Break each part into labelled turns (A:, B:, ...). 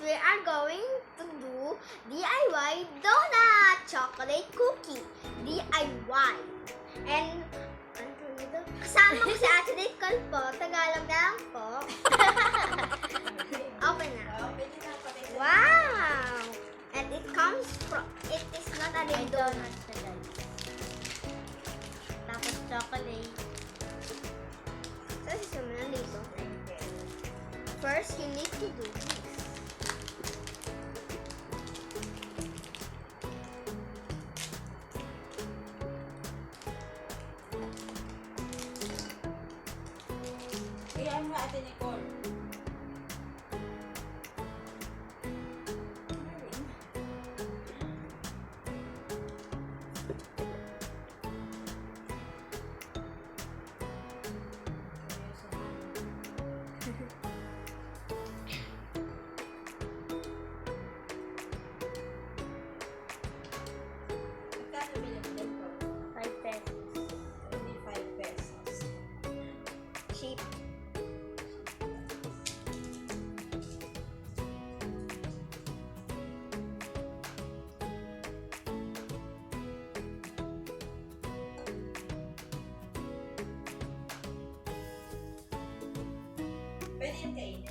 A: we are going to do DIY donut chocolate cookie. DIY. And kasama ko si Ate Nicole po. Tagalog na lang po. Open na. Wow! And it comes from, it is not a real donut.
B: Tapos chocolate.
A: So, simulan dito. First, you need to do this.
B: Kaya mo Ate Nicole.
A: Cheap.
B: Pwede yung kainin.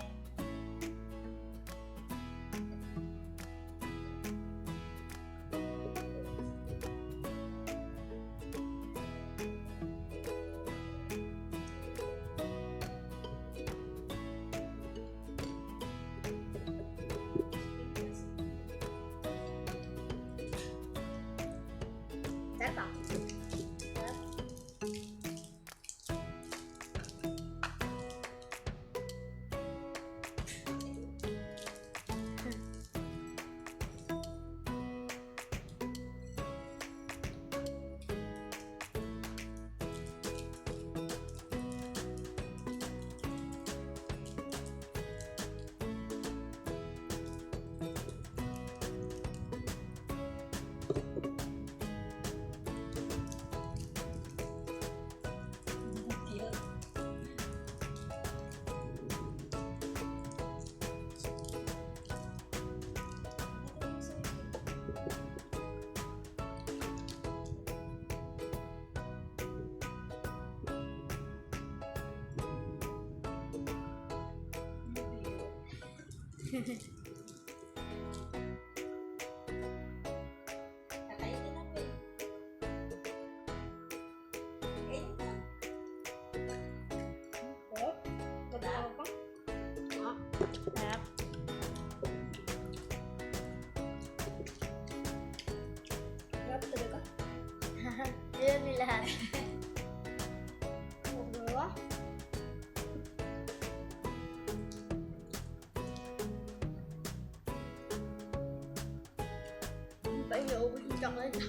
A: Sarap.
B: Kakainin na po eh. Kainin na.
A: Sarap pa.
B: Sarap.
A: Sarap talaga.
B: Yun yung lahat.
A: Dalawa. Ba, inaubos yung chocolate.